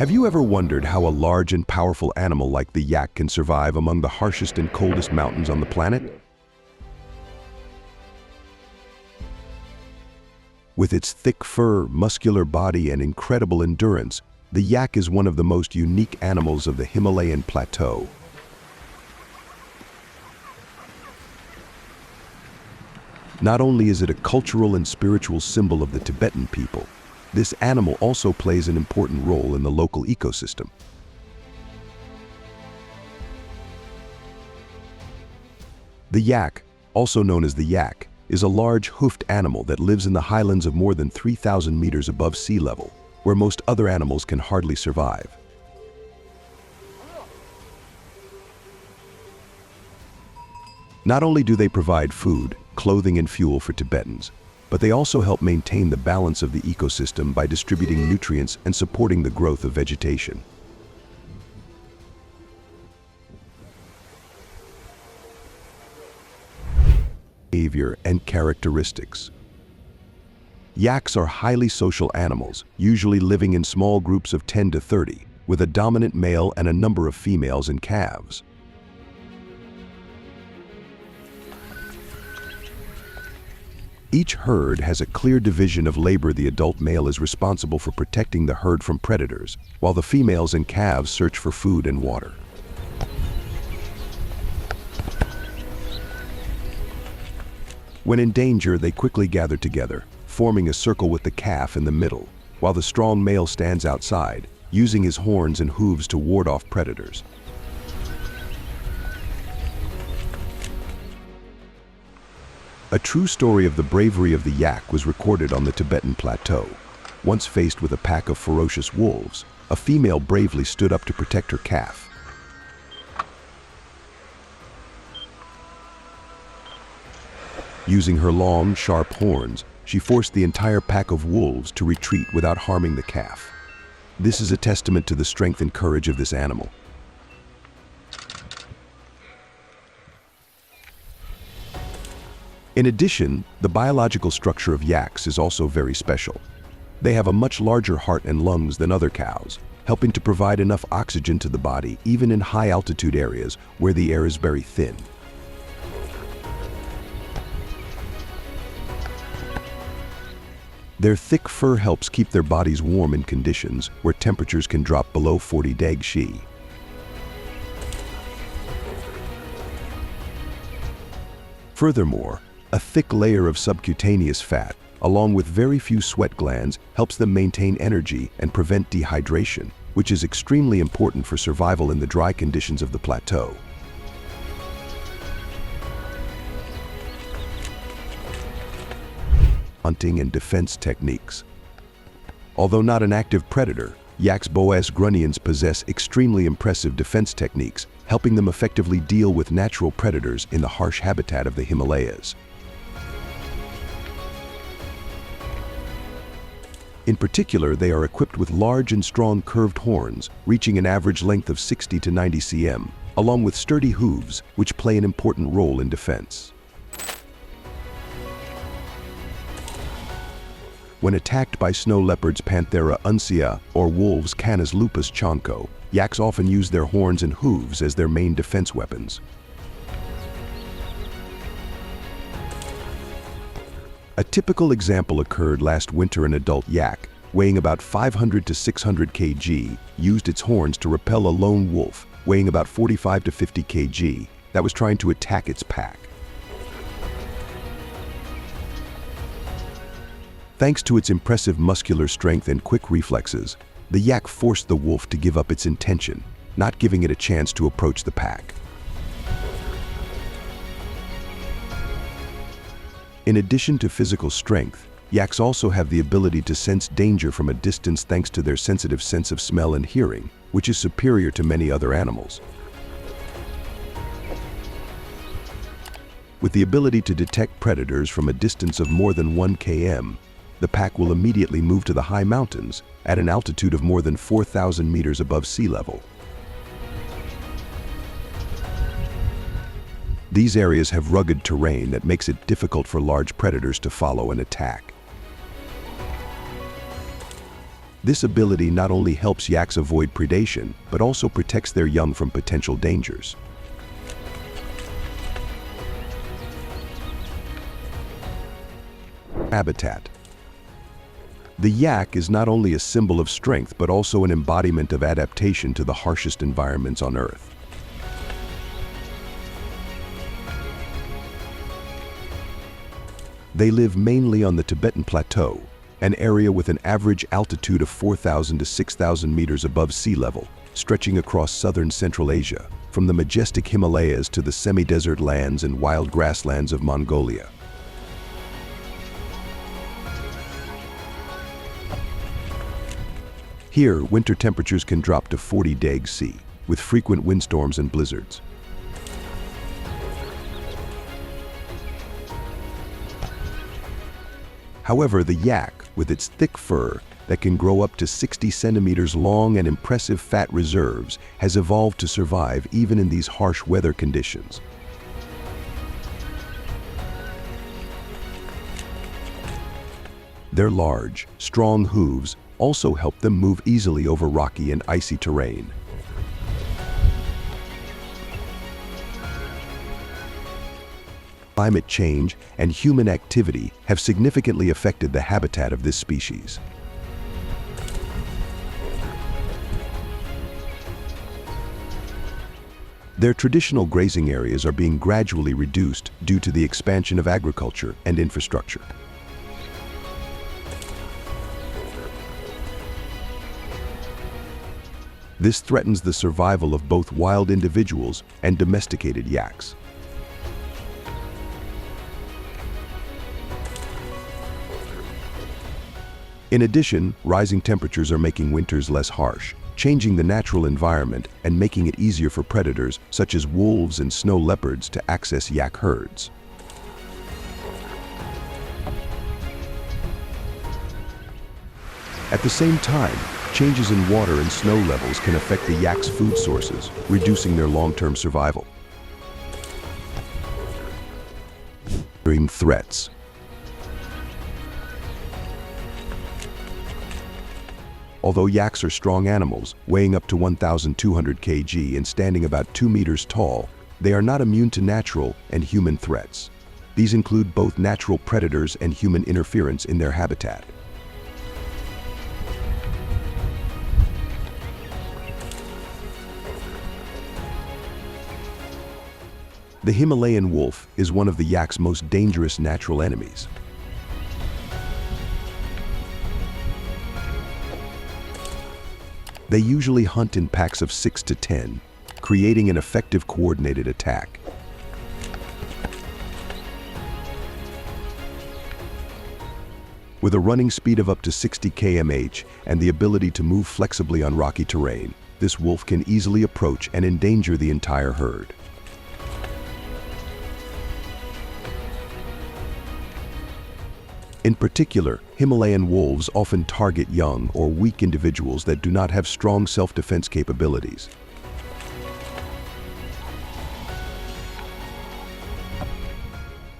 Have you ever wondered how a large and powerful animal like the yak can survive among the harshest and coldest mountains on the planet? With its thick fur, muscular body, and incredible endurance, the yak is one of the most unique animals of the Himalayan plateau. Not only is it a cultural and spiritual symbol of the Tibetan people, this animal also plays an important role in the local ecosystem. The yak, also known as the yak, is a large hoofed animal that lives in the highlands of more than 3,000 meters above sea level, where most other animals can hardly survive. Not only do they provide food, clothing, and fuel for Tibetans, but they also help maintain the balance of the ecosystem by distributing nutrients and supporting the growth of vegetation. Behavior and characteristics. Yaks are highly social animals, usually living in small groups of 10 to 30, with a dominant male and a number of females and calves. Each herd has a clear division of labor. The adult male is responsible for protecting the herd from predators, while the females and calves search for food and water. When in danger, they quickly gather together, forming a circle with the calf in the middle, while the strong male stands outside, using his horns and hooves to ward off predators. A true story of the bravery of the yak was recorded on the Tibetan plateau. Once faced with a pack of ferocious wolves, a female bravely stood up to protect her calf. Using her long, sharp horns, she forced the entire pack of wolves to retreat without harming the calf. This is a testament to the strength and courage of this animal. In addition, the biological structure of yaks is also very special. They have a much larger heart and lungs than other cows, helping to provide enough oxygen to the body even in high-altitude areas where the air is very thin. Their thick fur helps keep their bodies warm in conditions where temperatures can drop below 40°C. Furthermore, a thick layer of subcutaneous fat, along with very few sweat glands, helps them maintain energy and prevent dehydration, which is extremely important for survival in the dry conditions of the plateau. Hunting and defense techniques. Although not an active predator, yaks boas grunions possess extremely impressive defense techniques, helping them effectively deal with natural predators in the harsh habitat of the Himalayas. In particular, they are equipped with large and strong curved horns, reaching an average length of 60 to 90 cm, along with sturdy hooves, which play an important role in defense. When attacked by snow leopards Panthera uncia or wolves Canis lupus chonco, yaks often use their horns and hooves as their main defense weapons. A typical example occurred last winter. An adult yak, weighing about 500 to 600 kg, used its horns to repel a lone wolf, weighing about 45 to 50 kg, that was trying to attack its pack. Thanks to its impressive muscular strength and quick reflexes, the yak forced the wolf to give up its intention, not giving it a chance to approach the pack. In addition to physical strength, yaks also have the ability to sense danger from a distance thanks to their sensitive sense of smell and hearing, which is superior to many other animals. With the ability to detect predators from a distance of more than 1 km, the pack will immediately move to the high mountains at an altitude of more than 4,000 meters above sea level. These areas have rugged terrain that makes it difficult for large predators to follow and attack. This ability not only helps yaks avoid predation, but also protects their young from potential dangers. Habitat. The yak is not only a symbol of strength, but also an embodiment of adaptation to the harshest environments on Earth. They live mainly on the Tibetan Plateau, an area with an average altitude of 4,000 to 6,000 meters above sea level, stretching across southern Central Asia, from the majestic Himalayas to the semi-desert lands and wild grasslands of Mongolia. Here, winter temperatures can drop to 40 degrees C, with frequent windstorms and blizzards. However, the yak, with its thick fur that can grow up to 60 centimeters long and impressive fat reserves, has evolved to survive even in these harsh weather conditions. Their large, strong hooves also help them move easily over rocky and icy terrain. Climate change and human activity have significantly affected the habitat of this species. Their traditional grazing areas are being gradually reduced due to the expansion of agriculture and infrastructure. This threatens the survival of both wild individuals and domesticated yaks. In addition, rising temperatures are making winters less harsh, changing the natural environment and making it easier for predators such as wolves and snow leopards to access yak herds. At the same time, changes in water and snow levels can affect the yak's food sources, reducing their long-term survival. Extreme threats. Although yaks are strong animals, weighing up to 1,200 kg and standing about 2 meters tall, they are not immune to natural and human threats. These include both natural predators and human interference in their habitat. The Himalayan wolf is one of the yak's most dangerous natural enemies. They usually hunt in packs of 6 to 10, creating an effective coordinated attack. With a running speed of up to 60 km/h and the ability to move flexibly on rocky terrain, this wolf can easily approach and endanger the entire herd. In particular, Himalayan wolves often target young or weak individuals that do not have strong self-defense capabilities.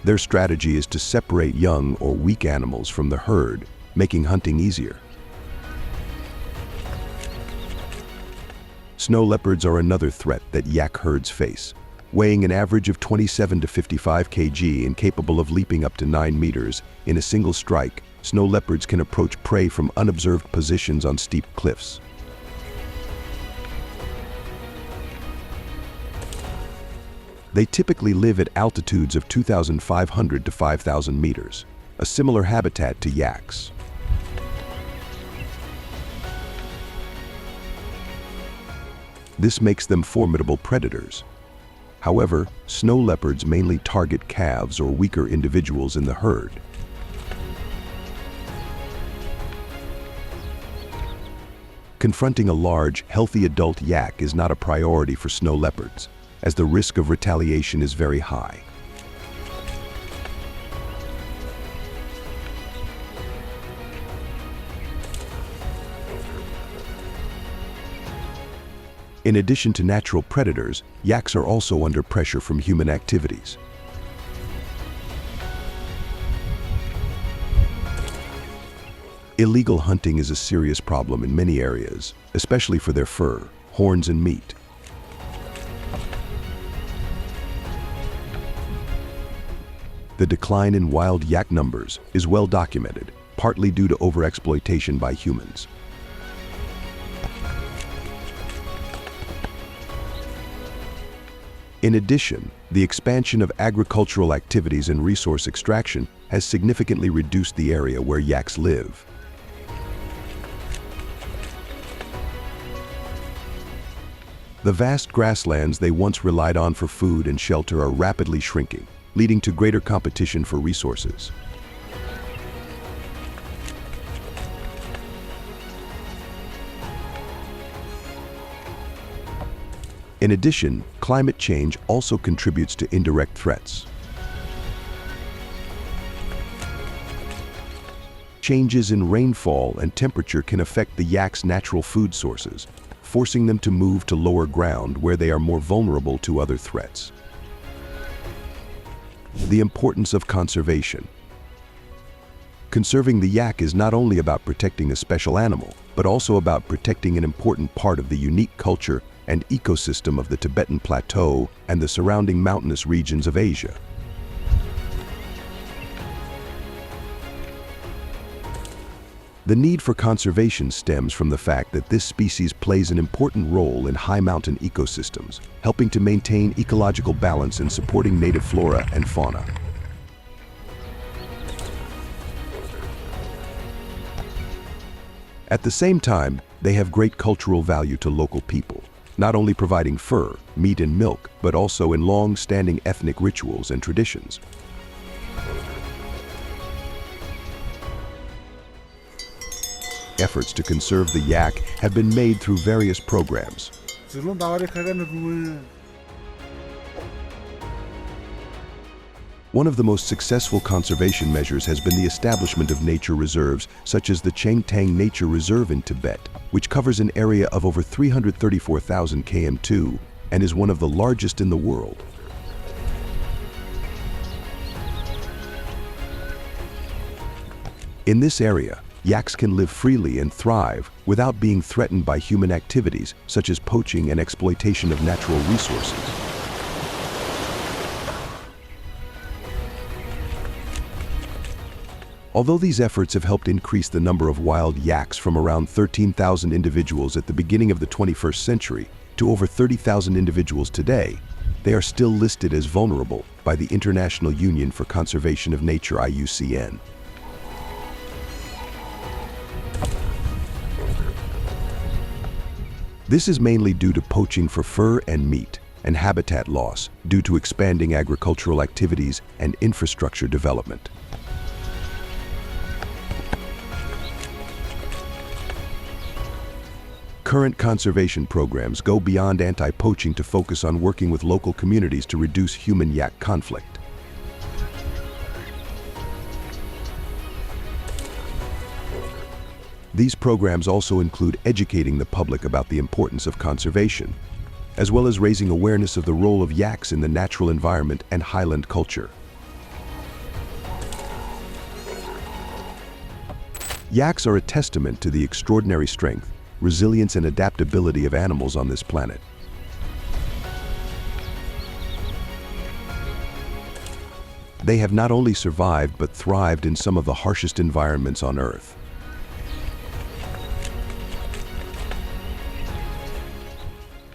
Their strategy is to separate young or weak animals from the herd, making hunting easier. Snow leopards are another threat that yak herds face. Weighing an average of 27 to 55 kg and capable of leaping up to 9 meters, in a single strike, snow leopards can approach prey from unobserved positions on steep cliffs. They typically live at altitudes of 2,500 to 5,000 meters, a similar habitat to yaks. This makes them formidable predators. However, snow leopards mainly target calves or weaker individuals in the herd. Confronting a large, healthy adult yak is not a priority for snow leopards, as the risk of retaliation is very high. In addition to natural predators, yaks are also under pressure from human activities. Illegal hunting is a serious problem in many areas, especially for their fur, horns, and meat. The decline in wild yak numbers is well documented, partly due to overexploitation by humans. In addition, the expansion of agricultural activities and resource extraction has significantly reduced the area where yaks live. The vast grasslands they once relied on for food and shelter are rapidly shrinking, leading to greater competition for resources. In addition, climate change also contributes to indirect threats. Changes in rainfall and temperature can affect the yak's natural food sources, forcing them to move to lower ground where they are more vulnerable to other threats. The importance of conservation. Conserving the yak is not only about protecting a special animal, but also about protecting an important part of the unique culture and ecosystem of the Tibetan Plateau and the surrounding mountainous regions of Asia. The need for conservation stems from the fact that this species plays an important role in high mountain ecosystems, helping to maintain ecological balance and supporting native flora and fauna. At the same time, they have great cultural value to local people, not only providing fur, meat, and milk, but also in long-standing ethnic rituals and traditions. Efforts to conserve the yak have been made through various programs. One of the most successful conservation measures has been the establishment of nature reserves, such as the Chengtang Nature Reserve in Tibet, which covers an area of over 334,000 km2 and is one of the largest in the world. In this area, yaks can live freely and thrive without being threatened by human activities such as poaching and exploitation of natural resources. Although these efforts have helped increase the number of wild yaks from around 13,000 individuals at the beginning of the 21st century to over 30,000 individuals today, they are still listed as vulnerable by the International Union for Conservation of Nature (IUCN). This is mainly due to poaching for fur and meat, and habitat loss due to expanding agricultural activities and infrastructure development. Current conservation programs go beyond anti-poaching to focus on working with local communities to reduce human-yak conflict. These programs also include educating the public about the importance of conservation, as well as raising awareness of the role of yaks in the natural environment and highland culture. Yaks are a testament to the extraordinary strength, resilience, and adaptability of animals on this planet. They have not only survived but thrived in some of the harshest environments on Earth.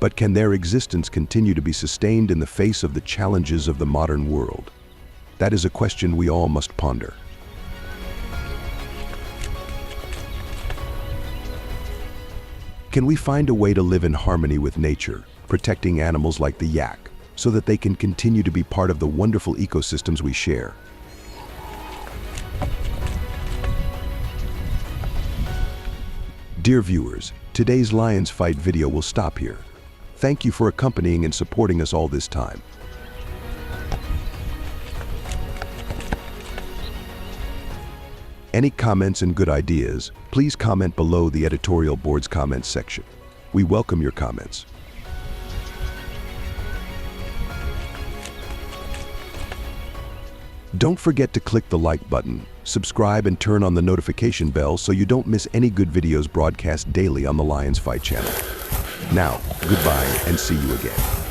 But can their existence continue to be sustained in the face of the challenges of the modern world? That is a question we all must ponder. Can we find a way to live in harmony with nature, protecting animals like the yak, so that they can continue to be part of the wonderful ecosystems we share? Dear viewers, today's Lions Fight video will stop here. Thank you for accompanying and supporting us all this time. Any comments and good ideas, please comment below the editorial board's comments section. We welcome your comments. Don't forget to click the like button subscribe and turn on the notification bell so you don't miss any good videos broadcast daily on the Lions Fight channel. Now, goodbye and see you again.